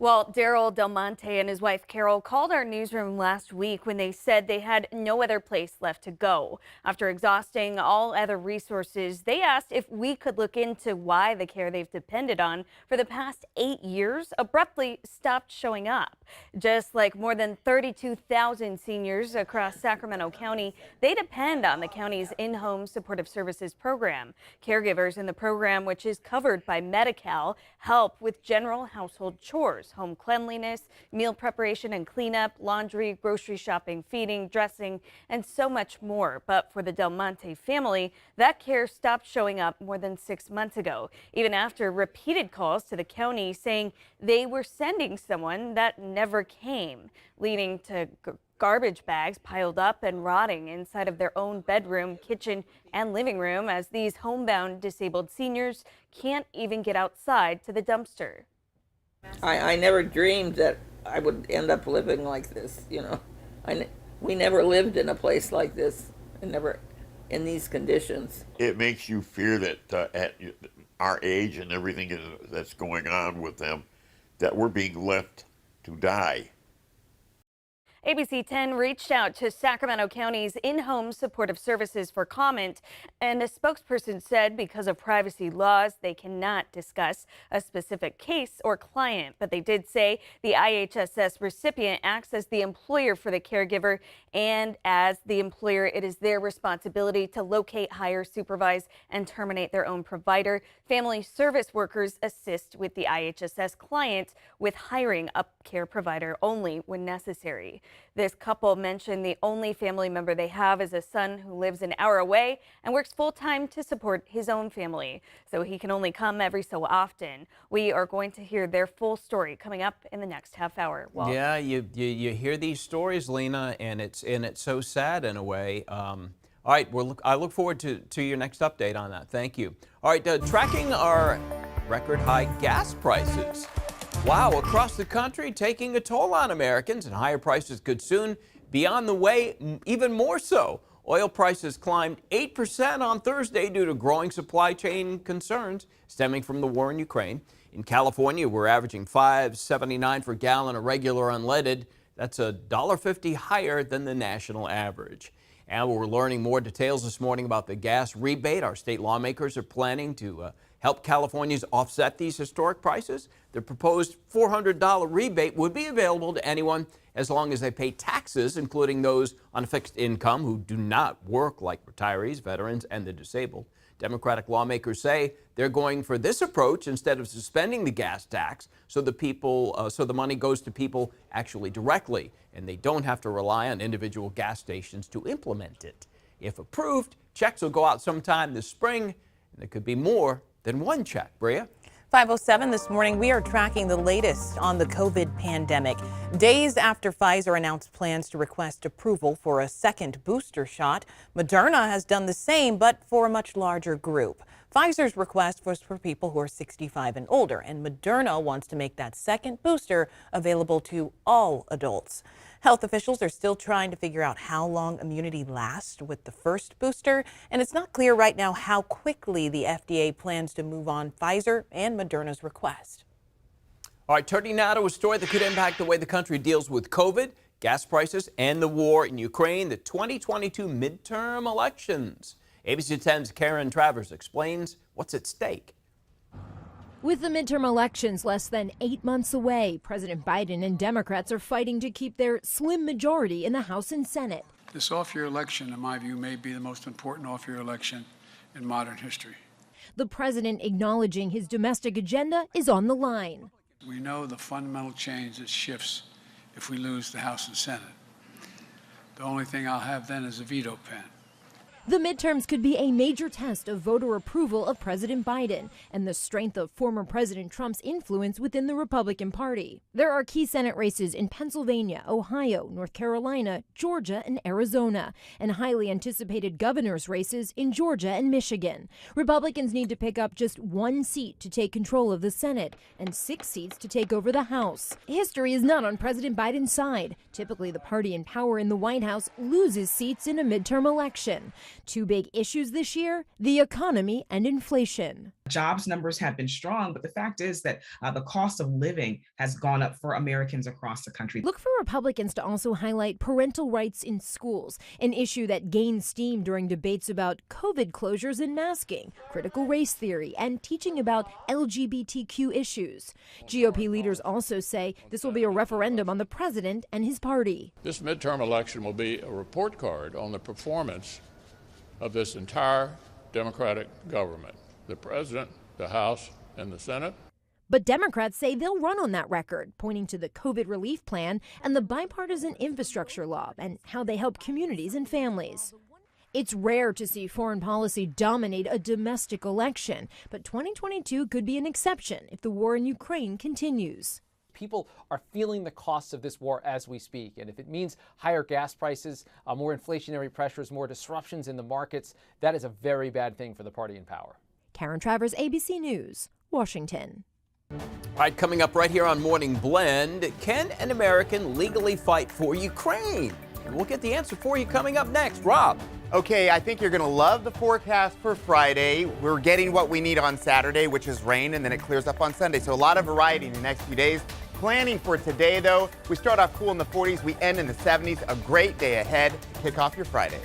Well, Daryl Del Monte and his wife Carol called our newsroom last week when they said they had no other place left to go. After exhausting all other resources, they asked if we could look into why the care they've depended on for the past 8 years abruptly stopped showing up. Just like more than 32,000 seniors across Sacramento County, they depend on the county's in-home supportive services program. Caregivers in the program, which is covered by Medi-Cal, help with general household chores, home cleanliness, meal preparation and cleanup, laundry, grocery shopping, feeding, dressing, and so much more. But for the Del Monte family, that care stopped showing up more than 6 months ago, even after repeated calls to the county saying they were sending someone that never came, leading to garbage bags piled up and rotting inside of their own bedroom, kitchen, and living room as these homebound disabled seniors can't even get outside to the dumpster. I never dreamed that I would end up living like this, you know. We never lived in a place like this, and never in these conditions. It makes you fear that at our age and everything that's going on with them, that we're being left to die. ABC 10 reached out to Sacramento County's in-home supportive services for comment, and a spokesperson said because of privacy laws, they cannot discuss a specific case or client. But they did say the IHSS recipient acts as the employer for the caregiver, and as the employer, it is their responsibility to locate, hire, supervise, and terminate their own provider. Family service workers assist with the IHSS client with hiring a care provider only when necessary. This couple mentioned the only family member they have is a son who lives an hour away and works full-time to support his own family, so he can only come every so often. We are going to hear their full story coming up in the next half hour. Walt. Yeah, you hear these stories, Lena, and it's so sad in a way. All right, I look forward to your next update on that. Thank you. All right, tracking our record high gas prices. Wow, across the country, taking a toll on Americans, and higher prices could soon be on the way, even more so. Oil prices climbed 8% on Thursday due to growing supply chain concerns stemming from the war in Ukraine. In California, we're averaging $5.79 for a gallon of regular unleaded. That's $1.50 higher than the national average. And we're learning more details this morning about the gas rebate. Our state lawmakers are planning to help Californians offset these historic prices. The proposed $400 rebate would be available to anyone as long as they pay taxes, including those on a fixed income who do not work, like retirees, veterans, and the disabled. Democratic lawmakers say they're going for this approach instead of suspending the gas tax, so the money goes to people actually directly, and they don't have to rely on individual gas stations to implement it. If approved, checks will go out sometime this spring, and there could be more than one check. Bria? 5:07 this morning, we are tracking the latest on the COVID pandemic. Days after Pfizer announced plans to request approval for a second booster shot, Moderna has done the same, but for a much larger group. Pfizer's request was for people who are 65 and older, and Moderna wants to make that second booster available to all adults. Health officials are still trying to figure out how long immunity lasts with the first booster, and it's not clear right now how quickly the FDA plans to move on Pfizer and Moderna's request. All right, turning now to a story that could impact the way the country deals with COVID, gas prices, and the war in Ukraine, the 2022 midterm elections. ABC 10's Karen Travers explains what's at stake. With the midterm elections less than 8 months away, President Biden and Democrats are fighting to keep their slim majority in the House and Senate. This off-year election, in my view, may be the most important off-year election in modern history. The president acknowledging his domestic agenda is on the line. We know the fundamental change that shifts if we lose the House and Senate. The only thing I'll have then is a veto pen. The midterms could be a major test of voter approval of President Biden and the strength of former President Trump's influence within the Republican Party. There are key Senate races in Pennsylvania, Ohio, North Carolina, Georgia, and Arizona, and highly anticipated governor's races in Georgia and Michigan. Republicans need to pick up just 1 seat to take control of the Senate and 6 seats to take over the House. History is not on President Biden's side. Typically, the party in power in the White House loses seats in a midterm election. Two big issues this year: the economy and inflation. Jobs numbers have been strong, but the fact is that the cost of living has gone up for Americans across the country. Look for Republicans to also highlight parental rights in schools, an issue that gained steam during debates about COVID closures and masking, critical race theory, and teaching about LGBTQ issues. GOP leaders also say this will be a referendum on the president and his party. This midterm election will be a report card on the performance of this entire Democratic government, the president, the House, and the Senate. But Democrats say they'll run on that record, pointing to the COVID relief plan and the bipartisan infrastructure law and how they help communities and families. It's rare to see foreign policy dominate a domestic election, but 2022 could be an exception if the war in Ukraine continues. People are feeling the costs of this war as we speak. And if it means higher gas prices, more inflationary pressures, more disruptions in the markets, that is a very bad thing for the party in power. Karen Travers, ABC News, Washington. All right, coming up right here on Morning Blend, can an American legally fight for Ukraine? And we'll get the answer for you coming up next. Rob. Okay, I think you're going to love the forecast for Friday. We're getting what we need on Saturday, which is rain, and then it clears up on Sunday. So a lot of variety in the next few days. Planning for today, though, we start off cool in the 40s, we end in the 70s. A great day ahead to kick off your Friday.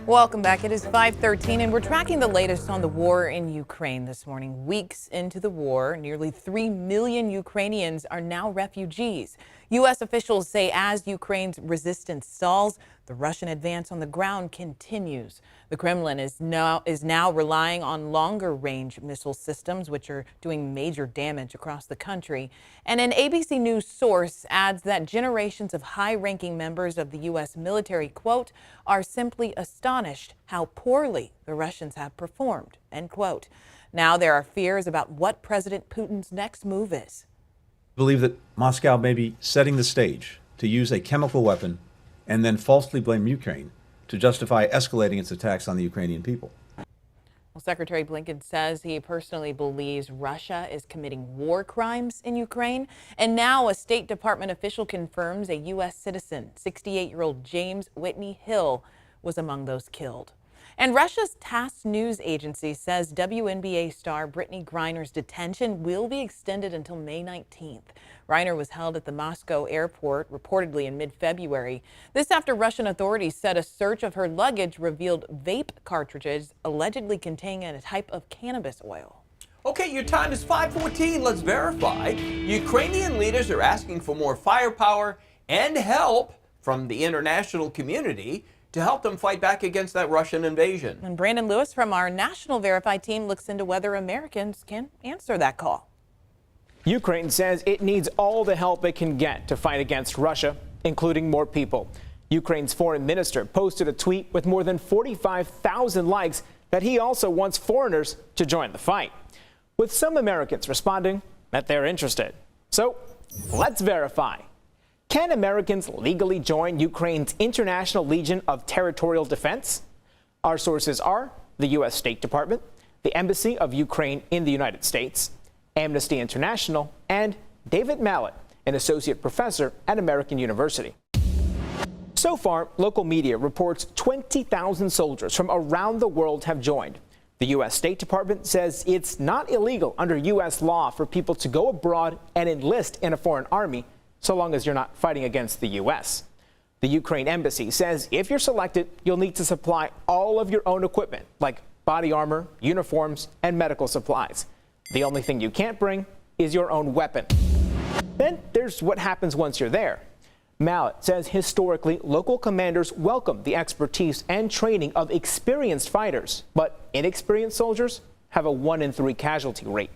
Welcome back. It is 5:13 and we're tracking the latest on the war in Ukraine this morning. Weeks into the war, nearly 3 million Ukrainians are now refugees. U.S. officials say as Ukraine's resistance stalls, the Russian advance on the ground continues. The Kremlin is now relying on longer-range missile systems, which are doing major damage across the country. And an ABC News source adds that generations of high-ranking members of the U.S. military, quote, are simply astonished how poorly the Russians have performed, end quote. Now there are fears about what President Putin's next move is. believe that Moscow may be setting the stage to use a chemical weapon and then falsely blame Ukraine to justify escalating its attacks on the Ukrainian people. Well, Secretary Blinken says he personally believes Russia is committing war crimes in Ukraine. And now a State Department official confirms a U.S. citizen, 68-year-old James Whitney Hill, was among those killed. And Russia's TASS news agency says WNBA star Brittany Griner's detention will be extended until May 19th. Griner was held at the Moscow airport reportedly in mid-February. This after Russian authorities said a search of her luggage revealed vape cartridges allegedly containing a type of cannabis oil. Okay, your time is 5:14. Let's verify. Ukrainian leaders are asking for more firepower and help from the international community to help them fight back against that Russian invasion. And Brandon Lewis from our National Verify team looks into whether Americans can answer that call. Ukraine says it needs all the help it can get to fight against Russia, including more people. Ukraine's foreign minister posted a tweet with more than 45,000 likes that he also wants foreigners to join the fight, with some Americans responding that they're interested. So let's verify. Can Americans legally join Ukraine's International Legion of Territorial Defense? Our sources are the U.S. State Department, the Embassy of Ukraine in the United States, Amnesty International, and David Mallet, an associate professor at American University. So far, local media reports 20,000 soldiers from around the world have joined. The U.S. State Department says it's not illegal under U.S. law for people to go abroad and enlist in a foreign army, so long as you're not fighting against the U.S. The Ukraine embassy says if you're selected, you'll need to supply all of your own equipment, like body armor, uniforms, and medical supplies. The only thing you can't bring is your own weapon. Then there's what happens once you're there. Mallet says historically, local commanders welcome the expertise and training of experienced fighters, but inexperienced soldiers have a 1 in 3 casualty rate.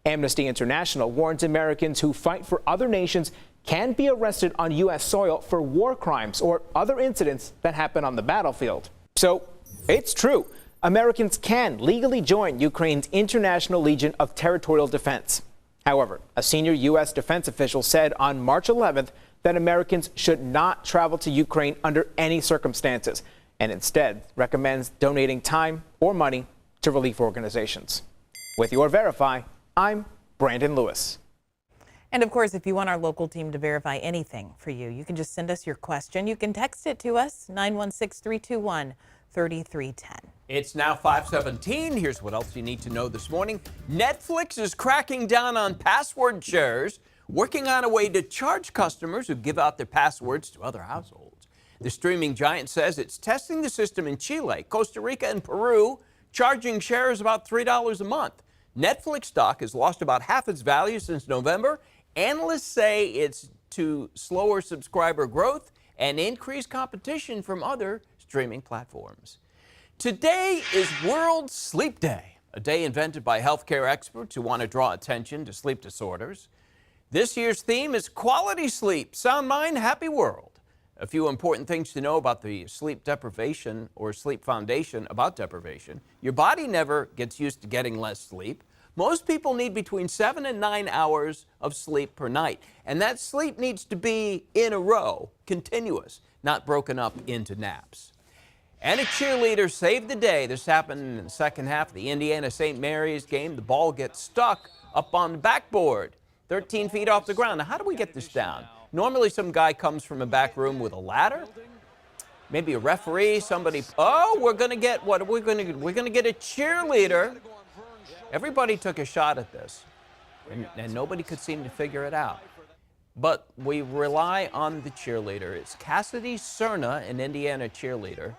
Amnesty International warns Americans who fight for other nations can be arrested on U.S. soil for war crimes or other incidents that happen on the battlefield. So it's true. Americans can legally join Ukraine's International Legion of Territorial Defense. However, a senior U.S. defense official said on March 11th that Americans should not travel to Ukraine under any circumstances, and instead recommends donating time or money to relief organizations. With your Verify, I'm Brandon Lewis. And of course, if you want our local team to verify anything for you, you can just send us your question. You can text it to us, 916-321-3310. It's now 5:17. Here's what else you need to know this morning. Netflix is cracking down on password shares, working on a way to charge customers who give out their passwords to other households. The streaming giant says it's testing the system in Chile, Costa Rica, and Peru, charging sharers about $3 a month. Netflix stock has lost about half its value since November. Analysts say it's to slower subscriber growth and increased competition from other streaming platforms. Today is World Sleep Day, a day invented by healthcare experts who want to draw attention to sleep disorders. This year's theme is quality sleep, sound mind, happy world. A few important things to know about the sleep deprivation or sleep foundation about deprivation. Your body never gets used to getting less sleep. Most people need between 7 and 9 hours of sleep per night, and that sleep needs to be in a row, continuous, not broken up into naps. And a cheerleader saved the day. This happened in the second half of the Indiana St. Mary's game. The ball gets stuck up on the backboard, 13 feet off the ground. Now, how do we get this down? Normally, some guy comes from a back room with a ladder, maybe a referee, somebody. Oh, we're going to get what? We're going to get a cheerleader. Everybody took a shot at this, and nobody could seem to figure it out. But we rely on the cheerleader. It's Cassidy Cerna, an Indiana cheerleader.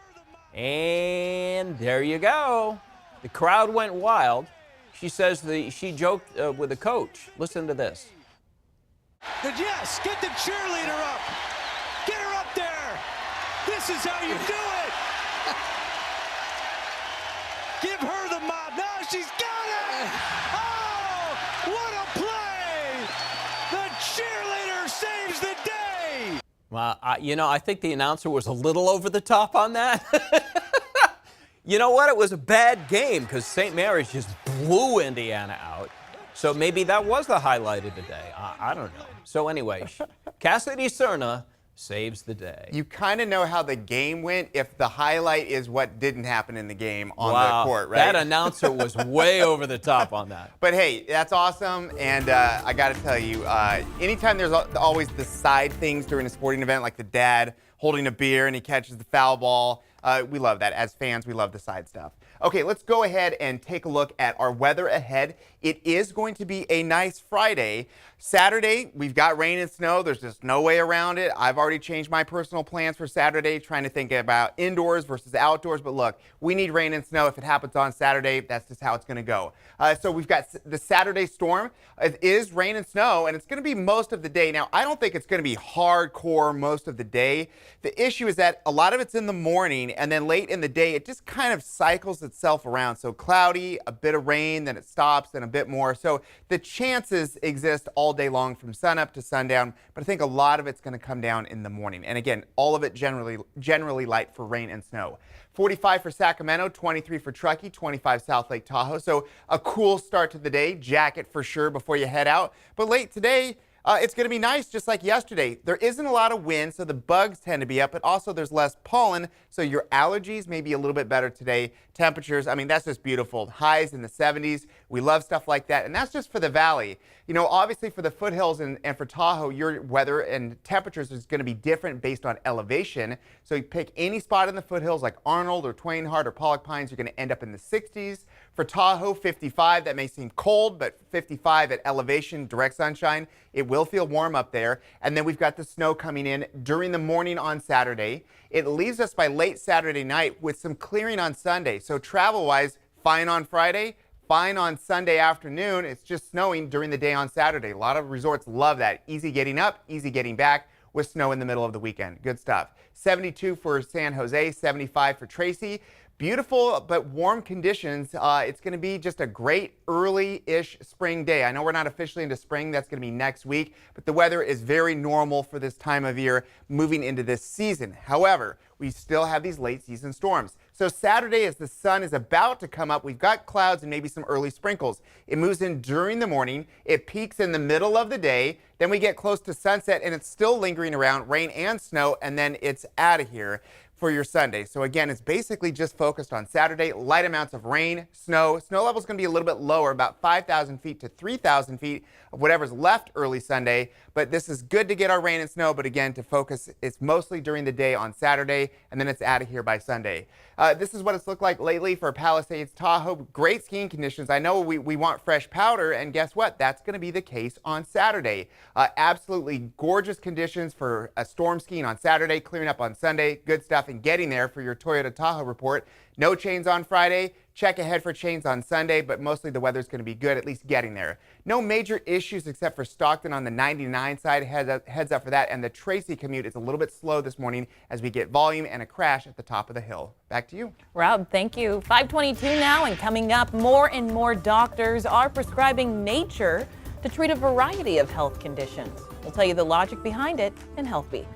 And there you go. The crowd went wild. She says she joked with the coach. Listen to this. Yes, get the cheerleader up. Get her up there. This is how you do it. Give her the mob. No, she's got it. Oh, what a play. The cheerleader saves the day. Well, I think the announcer was a little over the top on that. You know what? It was a bad game because St. Mary's just blew Indiana out. So maybe that was the highlight of the day. I don't know. So anyway, Cassidy Cerna saves the day. You kind of know how the game went if the highlight is what didn't happen in the game on Wow, the court, right? that announcer was way over the top on that. But hey, that's awesome. And I got to tell you, anytime there's always the side things during a sporting event, like the dad holding a beer and he catches the foul ball, we love that. As fans, we love the side stuff. Okay, let's go ahead and take a look at our weather ahead. It is going to be a nice Friday. Saturday, we've got rain and snow. There's just no way around it. I've already changed my personal plans for Saturday, trying to think about indoors versus outdoors. But look, we need rain and snow. If it happens on Saturday, that's just how it's going to go. So we've got the Saturday storm. It is rain and snow, and it's going to be most of the day. Now, I don't think it's going to be hardcore most of the day. The issue is that a lot of it's in the morning, and then late in the day, it just kind of cycles itself around. So cloudy, a bit of rain, then it stops, then a bit more. So the chances exist all day long from sunup to sundown, but I think a lot of it's going to come down in the morning. And again, all of it generally light for rain and snow. 45 for Sacramento, 23 for Truckee, 25 South Lake Tahoe. So a cool start to the day. Jacket for sure before you head out. But late today, it's going to be nice, just like yesterday. There isn't a lot of wind, so the bugs tend to be up, but also there's less pollen, so your allergies may be a little bit better today. Temperatures, I mean, that's just beautiful. Highs in the 70s. We love stuff like that, and that's just for the valley. You know, obviously for the foothills and for Tahoe, your weather and temperatures is going to be different based on elevation. So you pick any spot in the foothills like Arnold or Twain Harte or Pollock Pines, you're going to end up in the 60s. For Tahoe, 55, that may seem cold, but 55 at elevation, direct sunshine. It will feel warm up there. And then we've got the snow coming in during the morning on Saturday. It leaves us by late Saturday night with some clearing on Sunday. So travel-wise, fine on Friday, fine on Sunday afternoon. It's just snowing during the day on Saturday. A lot of resorts love that. Easy getting up, easy getting back with snow in the middle of the weekend. Good stuff. 72 for San Jose, 75 for Tracy. Beautiful but warm conditions. It's going to be just a great early-ish spring day. I know we're not officially into spring. That's going to be next week, but the weather is very normal for this time of year moving into this season. However, we still have these late season storms. So Saturday, as the sun is about to come up, we've got clouds and maybe some early sprinkles. It moves in during the morning. It peaks in the middle of the day. Then we get close to sunset and it's still lingering around, rain and snow, and then it's out of here for your Sunday. So again, it's basically just focused on Saturday, light amounts of rain, snow. Snow level is going to be a little bit lower, about 5,000 feet to 3,000 feet of whatever's left early Sunday. But this is good to get our rain and snow, but again, to focus, it's mostly during the day on Saturday, and then it's out of here by Sunday. This is what it's looked like lately for Palisades, Tahoe. Great skiing conditions. I know we want fresh powder, and guess what? That's going to be the case on Saturday. Absolutely gorgeous conditions for storm skiing on Saturday, clearing up on Sunday. Good stuff in getting there for your Toyota Tahoe report. No chains on Friday. Check ahead for chains on Sunday, but mostly the weather's going to be good, at least getting there. No major issues except for Stockton on the 99 side. Heads up for that. And the Tracy commute is a little bit slow this morning as we get volume and a crash at the top of the hill. Back to you. Rob, thank you. 5:22 now, and coming up, more and more doctors are prescribing nature to treat a variety of health conditions. We'll tell you the logic behind it in Health Beat.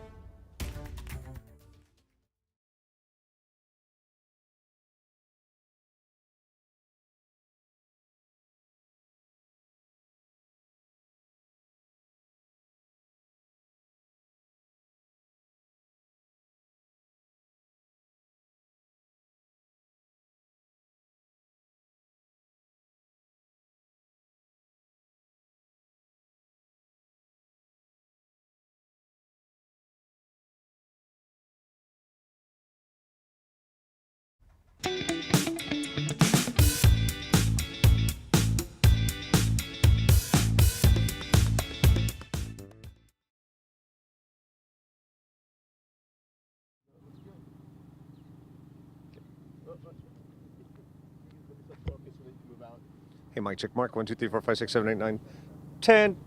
Hey, Mike, check mark. 1, 2, 3, 4, 5, 6, 7, 8, 9, 10.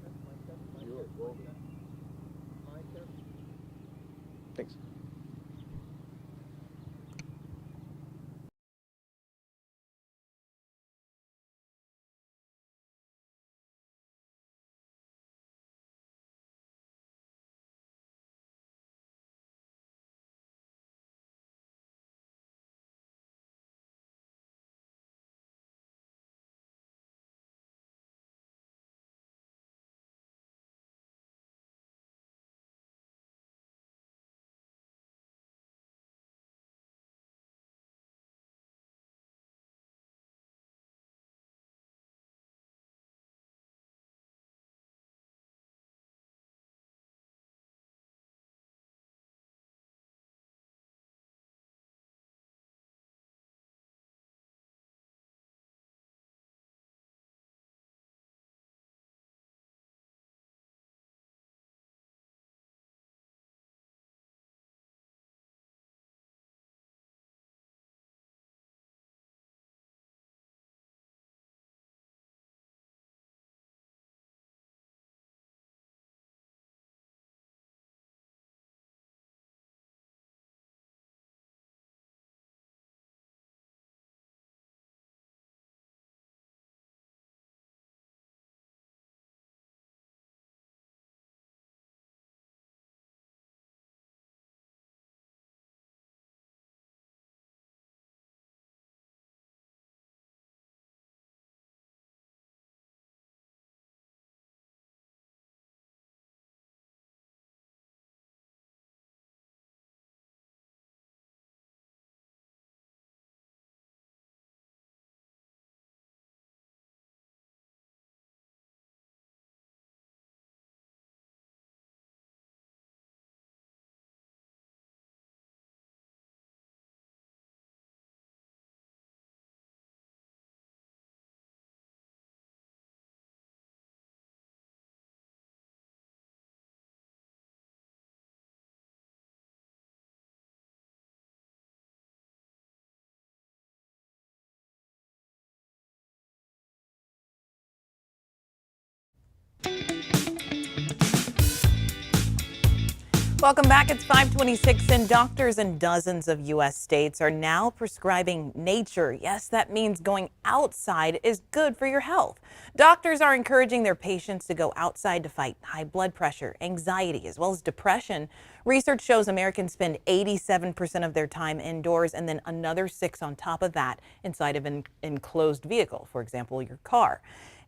Welcome back. It's 5:26, and doctors in dozens of U.S. states are now prescribing nature. Yes, that means going outside is good for your health. Doctors are encouraging their patients to go outside to fight high blood pressure, anxiety, as well as depression. Research shows Americans spend 87% of their time indoors, and then another 6 on top of that inside of an enclosed vehicle, for example, your car.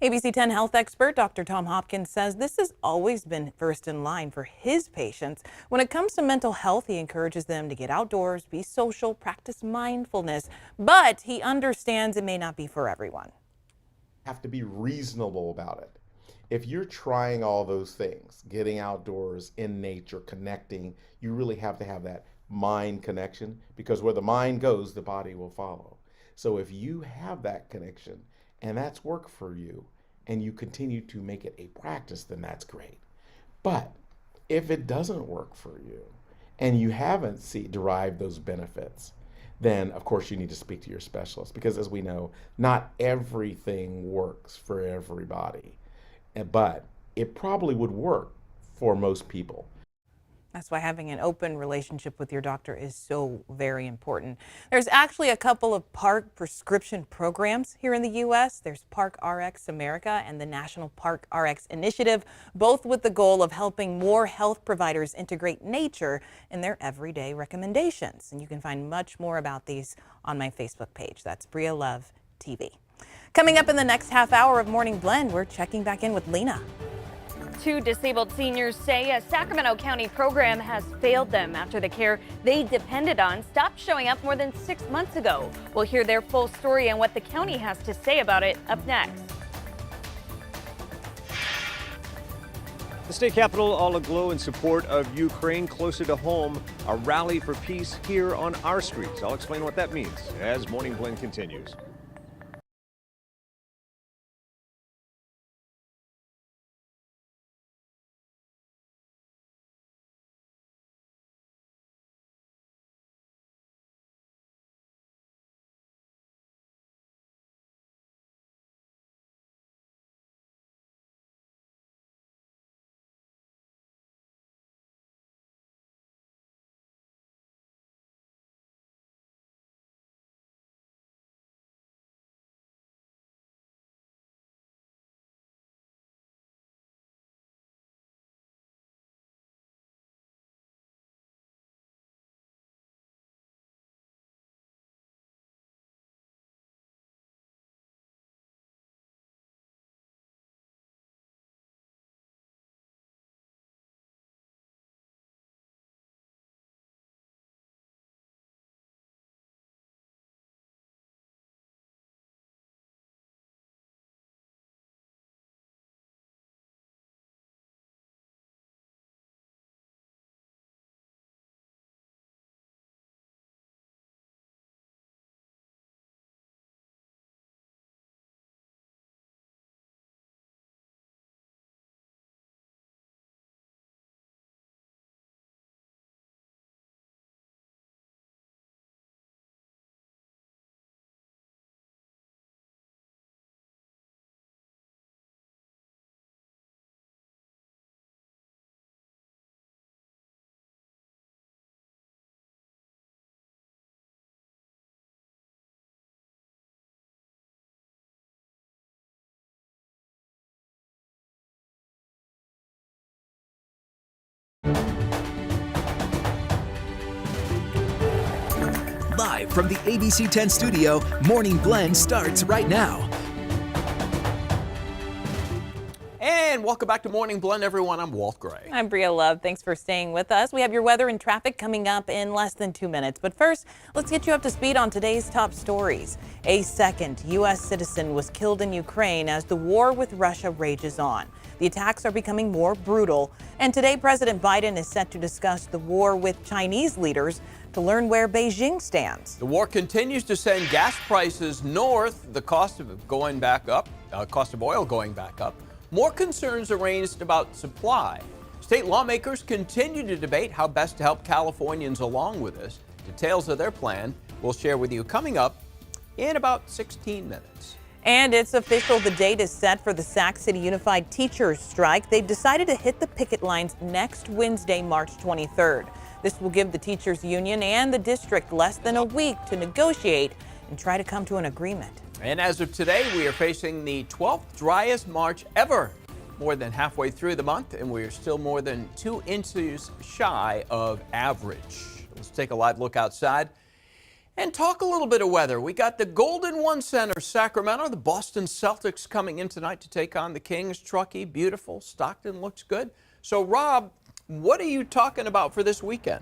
ABC 10 health expert Dr. Tom Hopkins says this has always been first in line for his patients. When it comes to mental health, he encourages them to get outdoors, be social, practice mindfulness, but he understands it may not be for everyone. Have to be reasonable about it. If you're trying all those things, getting outdoors, in nature, connecting, you really have to have that mind connection, because where the mind goes, the body will follow. So if you have that connection and that's work for you, and you continue to make it a practice, then that's great. But if it doesn't work for you and you haven't derived those benefits, then of course you need to speak to your specialist, because as we know, not everything works for everybody, but it probably would work for most people. That's why having an open relationship with your doctor is so very important. There's actually a couple of Park prescription programs here in the U.S. There's Park Rx America and the National Park Rx Initiative, both with the goal of helping more health providers integrate nature in their everyday recommendations. And you can find much more about these on my Facebook page. That's Bria Love TV. Coming up in the next half hour of Morning Blend, we're checking back in with Lena. 2 disabled seniors say a Sacramento County program has failed them after the care they depended on stopped showing up more than 6 months ago. We'll hear their full story and what the county has to say about it up next. The state capitol all aglow in support of Ukraine. Closer to home, a rally for peace here on our streets. I'll explain what that means as Morning Blend continues. Live from the ABC 10 studio, Morning Blend starts right now. And welcome back to Morning Blend, everyone. I'm Walt Gray. I'm Bria Love. Thanks for staying with us. We have your weather and traffic coming up in less than 2 minutes. But first, let's get you up to speed on today's top stories. A second U.S. citizen was killed in Ukraine as the war with Russia rages on. The attacks are becoming more brutal. And today, President Biden is set to discuss the war with Chinese leaders to learn where Beijing stands. The war continues to send gas prices north, the cost of going back up, cost of oil going back up. More concerns are raised about supply. State lawmakers continue to debate how best to help Californians along with this. Details of their plan we'll share with you coming up in about 16 minutes. And it's official, the date is set for the Sac City Unified Teachers Strike. They've decided to hit the picket lines next Wednesday, March 23rd. This will give the teachers union and the district less than a week to negotiate and try to come to an agreement. And as of today, we are facing the 12th driest March ever. More than halfway through the month, and we are still more than 2 inches shy of average. Let's take a live look outside and talk a little bit of weather. We got the Golden One Center, Sacramento. The Boston Celtics coming in tonight to take on the Kings. Truckee, beautiful. Stockton looks good. So, Rob, what are you talking about for this weekend?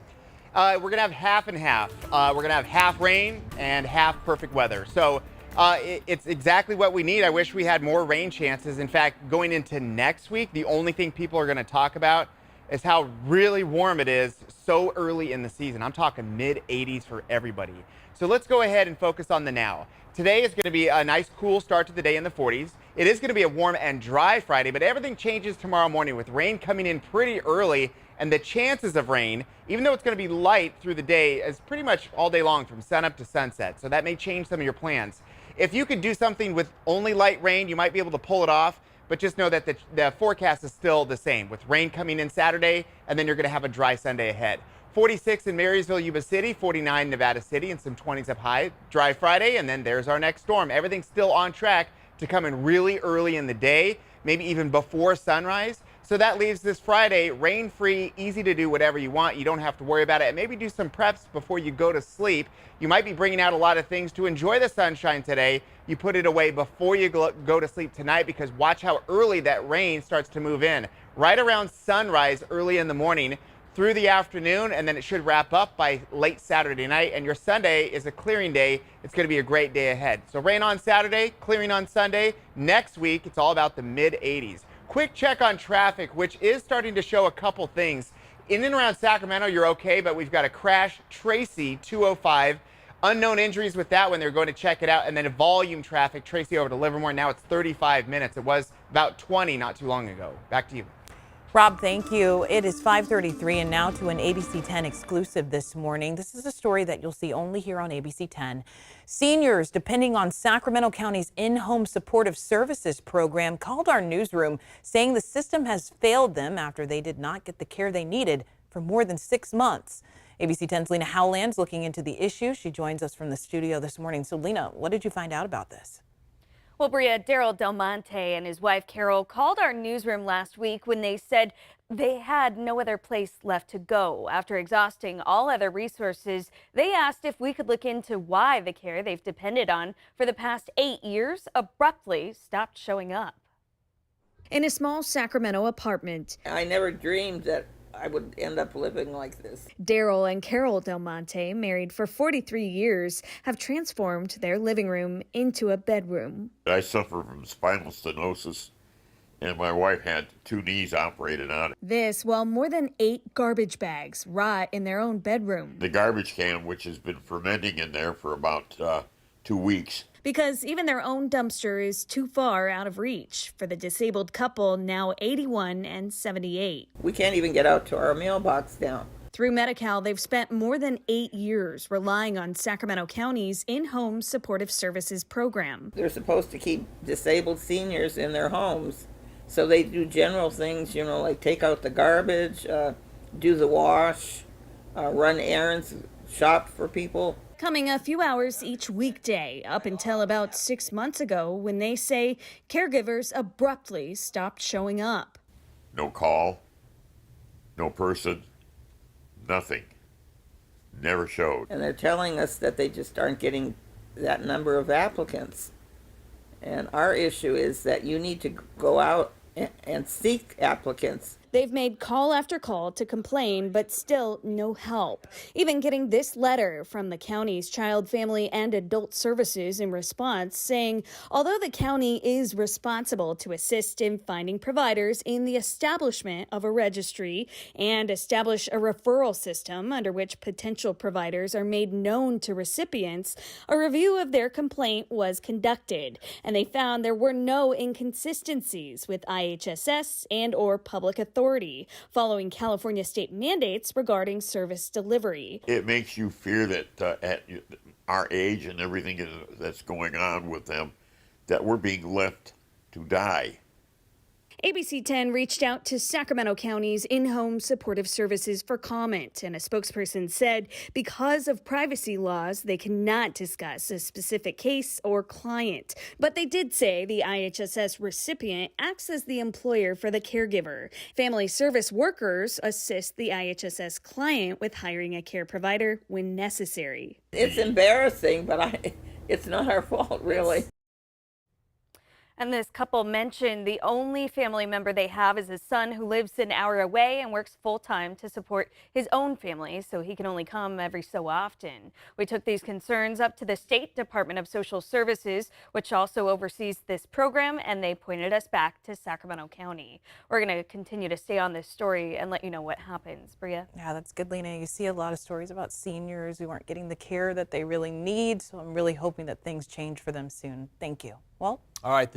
We're going to have half and half. We're going to have half rain and half perfect weather. So it's exactly what we need. I wish we had more rain chances. In fact, going into next week, the only thing people are going to talk about is how really warm it is so early in the season. I'm talking mid-80s for everybody. So let's go ahead and focus on the now. Today is going to be a nice cool start to the day in the 40s. It is going to be a warm and dry Friday, but everything changes tomorrow morning with rain coming in pretty early, and the chances of rain, even though it's going to be light through the day, is pretty much all day long from sunup to sunset. So that may change some of your plans. If you could do something with only light rain, you might be able to pull it off, but just know that the forecast is still the same with rain coming in Saturday, and then you're going to have a dry Sunday ahead. 46 in Marysville, Yuba City, 49 Nevada City, and some 20s up high. Dry Friday, and then there's our next storm. Everything's still on track to come in really early in the day, maybe even before sunrise. So that leaves this Friday rain-free, easy to do whatever you want. You don't have to worry about it. And maybe do some preps before you go to sleep. You might be bringing out a lot of things to enjoy the sunshine today. You put it away before you go to sleep tonight, because watch how early that rain starts to move in. Right around sunrise early in the morning through the afternoon, and then it should wrap up by late Saturday night. And your Sunday is a clearing day. It's going to be a great day ahead. So rain on Saturday, clearing on Sunday. Next week, it's all about the mid-80s. Quick check on traffic, which is starting to show a couple things. In and around Sacramento, you're okay, but we've got a crash, Tracy 205. Unknown injuries with that one. They're going to check it out. And then volume traffic, Tracy over to Livermore. Now it's 35 minutes. It was about 20 not too long ago. Back to you. Rob, thank you. It is 5:33, and now to an ABC 10 exclusive this morning. This is a story that you'll see only here on ABC 10. Seniors depending on Sacramento County's in-home supportive services program called our newsroom, saying the system has failed them after they did not get the care they needed for more than 6 months. ABC 10's Lena Howland's looking into the issue. She joins us from the studio this morning. So, Lena, what did you find out about this? Well, Bria, Daryl Del Monte and his wife Carol called our newsroom last week when they said they had no other place left to go. After exhausting all other resources, they asked if we could look into why the care they've depended on for the past 8 years abruptly stopped showing up. In a small Sacramento apartment, I never dreamed that I would end up living like this. Daryl and Carol Del Monte, married for 43 years, have transformed their living room into a bedroom. I suffer from spinal stenosis, and my wife had 2 knees operated on. This while more than 8 garbage bags rot in their own bedroom. The garbage can, which has been fermenting in there for about 2 weeks. Because even their own dumpster is too far out of reach for the disabled couple, now 81 and 78. We can't even get out to our mailbox now. Through Medi-Cal, they've spent more than 8 years relying on Sacramento County's in-home supportive services program. They're supposed to keep disabled seniors in their homes. So they do general things, you know, like take out the garbage, do the wash, run errands, shop for people. Coming a few hours each weekday, up until about 6 months ago, when they say caregivers abruptly stopped showing up. No call, no person, nothing. Never showed. And they're telling us that they just aren't getting that number of applicants. And our issue is that you need to go out and seek applicants. They've made call after call to complain, but still no help. Even getting this letter from the county's Child, Family, and Adult Services in response, saying although the county is responsible to assist in finding providers in the establishment of a registry and establish a referral system under which potential providers are made known to recipients, a review of their complaint was conducted, and they found there were no inconsistencies with IHSS and or public authority following California state mandates regarding service delivery. It makes you fear that at our age and everything that's going on with them, that we're being left to die. ABC 10 reached out to Sacramento County's in-home supportive services for comment, and a spokesperson said because of privacy laws, they cannot discuss a specific case or client. But they did say the IHSS recipient acts as the employer for the caregiver. Family service workers assist the IHSS client with hiring a care provider when necessary. It's embarrassing, but it's not our fault, really. And this couple mentioned the only family member they have is his son, who lives an hour away and works full-time to support his own family, so he can only come every so often. We took these concerns up to the State Department of Social Services, which also oversees this program, and they pointed us back to Sacramento County. We're going to continue to stay on this story and let you know what happens. Bria? Yeah, that's good, Lena. You see a lot of stories about seniors who aren't getting the care that they really need, so I'm really hoping that things change for them soon. Thank you. Walt? All right.